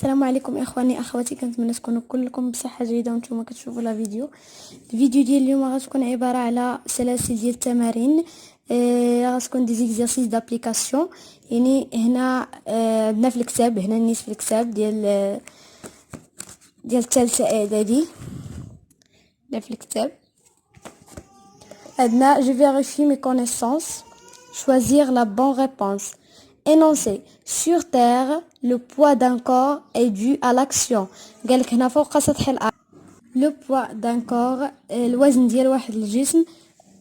السلام عليكم اخواني اخواتي، كنتمنى تكونوا كلكم بصحه جيده وانتم كتشوفوا لا الفيديو ديال اليوم غتكون عباره على سلاسل ديال التمارين. غتكون دي زيكزارسيس دابليكاسيون. يعني هنا عندنا في الكتاب، هنا النيس في الكتاب ديال الثالثه اعدادي. هنا في الكتاب عندنا je vérifie mes connaissances, choisir la bonne réponse. Énoncé: sur terre, le poids d'un corps est dû à l'action. قالك هنا فوق سطح الأرض le poids d'un corps، الوزن ديال واحد الجسم،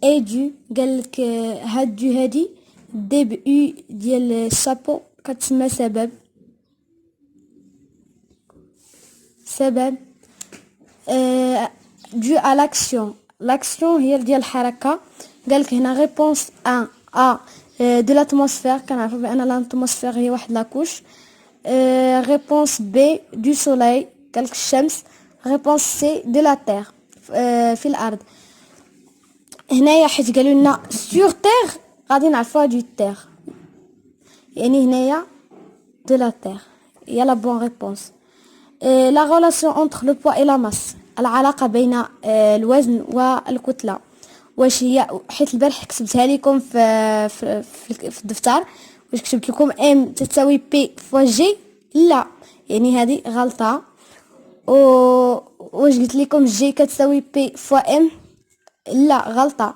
est dû. قالك هاد دو هادي دي بي ديال الشابو كتسمى سبب dû à l'action. l'action هي ديال الحركة. قالك هنا réponse 1 A de l'atmosphère. كنعرفوا بأن l'atmosphère هي واحد لاكوش. réponse B du soleil. قالك الشمس. réponse C de la terre في الأرض. هنايا حيت قالوا لنا sur terre غادي نعرفوها du terre، يعني هنايا de la terre هي la bonne réponse. la relation entre le poids et la masse، العلاقة بين الوزن والكتلة. واش هي؟ حيت البارح كتبتها لكم في الدفتر، واش كتبت لكم ام تساوي بي فوا جي؟ لا، يعني هذه غلطة. واش قلت لكم جي كتساوي بي فوا ام؟ لا، غلطة.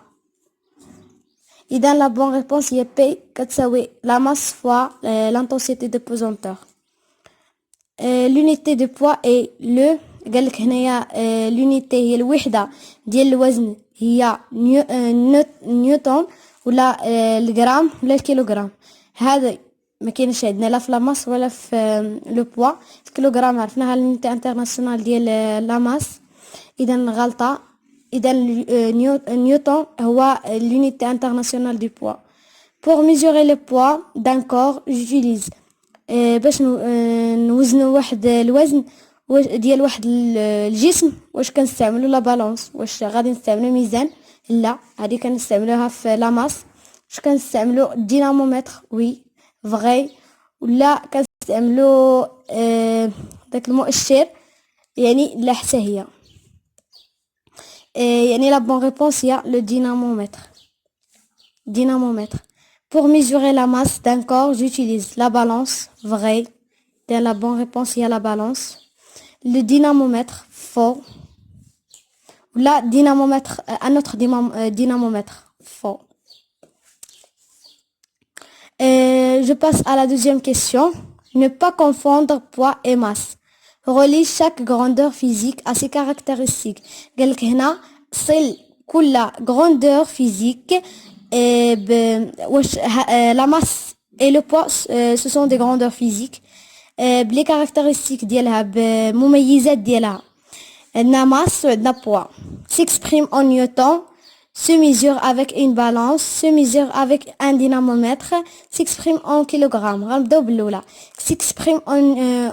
اذا لا بون ريبونس هي بي كتساوي لا ماس فوا لانتونسيتي دو بوزونتور. l'unité de poids est le. قالك هنايا l'unité هي الوحدة ديال الوزن هي نيوتن ولا الجرام ولا الكيلوغرام. هذا ما كاينش عندنا لا في لاماس ولا في لو بوا. الكيلوغرام عرفناها l'unité internationale ديال لا ماس، اذا غلطة. اذا نيوتن هو l'unité internationale du poids. pour mesurer le poids d'un corps j'utilise باش نوزنوا واحد الوزن ديال واحد الجسم. واش كنستعملوا لا بالونس؟ واش غادي نستعملوا ميزان؟ لا، هذه كنستعملوها في لا ماس. واش كنستعملوا الدينامومتر؟ وي فغي. ولا كنستعملوا داك المؤشر؟ يعني لا، حتى هي. يعني لا بون ريبونس هي لو دينامومتر. pour mesurer la masse d'un corps j'utilise la balance. vrai. La bonne réponse il y a la balance. le dynamomètre. faux. La dynamomètre, un autre dynamomètre. faux. Je passe à la deuxième question. Ne pas confondre poids et masse. relie chaque grandeur physique à ses caractéristiques. قالك هنا صل كل grandeur physique la masse et le poids ce sont des grandeurs physiques بلي caractéristiques ديالها بمميزات ديالها. عندنا masse وعندنا poids. s'exprime en newton, se mesure avec une balance, se mesure avec un dynamomètre, s'exprime en kilogramme. غنبداو بالاولى. s'exprime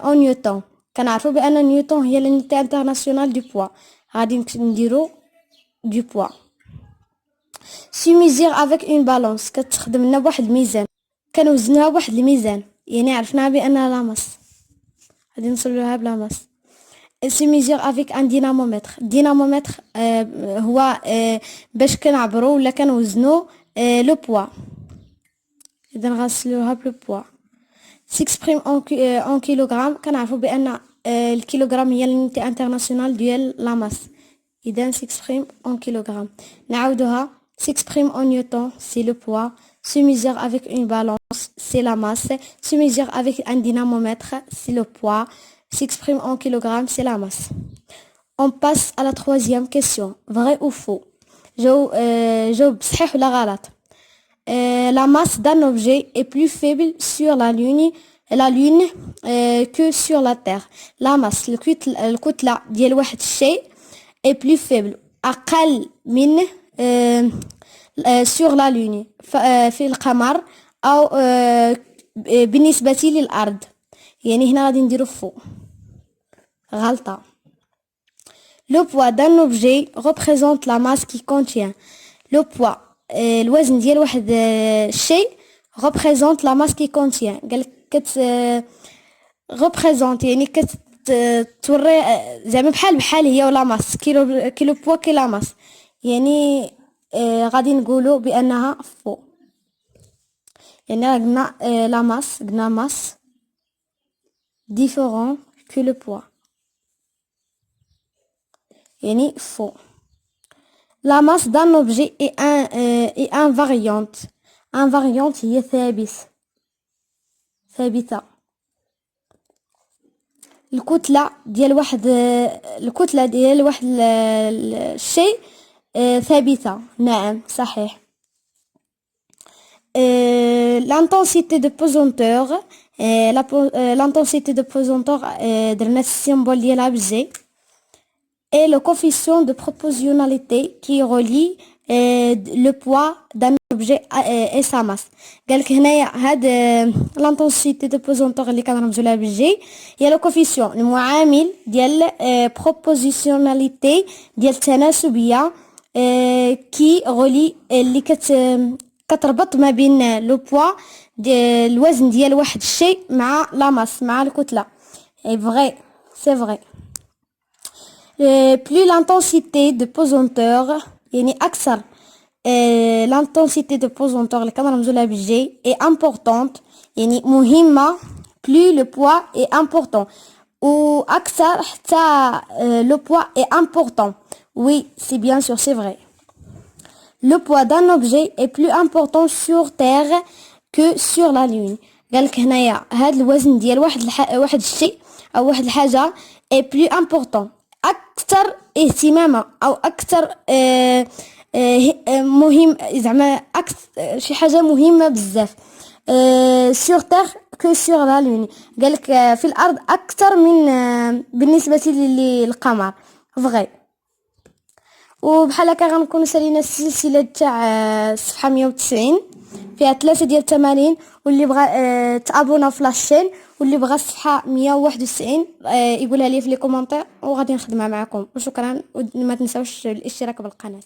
en newton. كنعرفوا بان نيوتن هي l'unité internationale du poids. غادي نديرو du poids. se mesure avec une balance. كتخدم لنا بواحد الميزان، كنوزنوها بواحد الميزان، يعني عرفناها بانها لا ماس. غادي نوصلوها بلا ماس. se mesure avec un dynamomètre. dynamomètre هو باش كنعبروا ولا كنوزنوا لو بوا. اذا غنسلوها بلو بوا. s'exprime en kilogramme. كنعرفوا بان الكيلوغرام هي l'unité internationale ديال لا ماس. اذا s'exprime en kilogramme. نعاودوها. s'exprime en newton, c'est le poids. se mesure avec une balance, c'est la masse. se mesure avec un dynamomètre, c'est le poids. s'exprime en kilogrammes, c'est la masse. On passe à la troisième question. vrai ou faux? جاوب صحيح ولا غلط. la masse d'un objet est plus faible sur la lune que sur la terre. la masse الكتلة ديال واحد الشيء est plus faible، أقل من sur la lune في القمر، أو بالنسبة للأرض. يعني هنا غادي نديرو فو. غلطة. le poids d'un objet représente la masse qui contient. le poids الوزن ديال واحد الشيء représente la masse qui contient. قالك représente يعني كتوري زعما بحال هي ولا ماس كيلو بوا كي لا ماس يعني غادي نقولوا بانها فو يعني قلنا لا ماس قلنا ماس différent que le poids يعني faux. La masse d'un objet est invariante. Invariante هي ثابتة. الكتلة ديال واحد الشيء ثابتة. نعم صحيح. L'intensité de pesanteur l'intensité de pesanteur درنا السيمبول ديالها بالجي et le coefficient de proportionnalité qui relie le poids d'un objet et sa masse. قالك هنايا هاد l'intensité de pesanteur اللي كنرمزوا لها بالجي هي le coefficient المعامل ديال proportionnalité ديال التناسبية qui relie اللي كتربط ما بين لو بوا ديال الوزن ديال واحد الشيء مع لا ماس مع الكتلة. اي فغي سي فغي. plus l'intensité de pesanteur يعني أكثر l'intensité de pesanteur اللي كنرمزو لها بالجي est importante يعني مهمة plus le poids est important و أكثر حتى le poids est important. Oui, c'est bien sûr, c'est vrai. Le poids d'un objet est plus important sur Terre que sur la Lune. قالك هنايا هاد الوزن ديال واحد الشيء أو واحد الحاجة est plus important أكثر اهتماما أو أكثر مهم زعما أكثر شي حاجة مهمة بزاف sur Terre que sur la Lune. قالك في الأرض أكثر من بالنسبة للقمر. فغي. وبحال هكا غنكونوا سالينا السلسله تاع الصفحه 190 فيها 3 ديال التمارين واللي بغى تابونا في لاشين واللي بغى الصفحه 191 يقولها لي في لي كومونتير وغادي نخدمها معكم. وشكرا وما تنساوش الاشتراك بالقناه.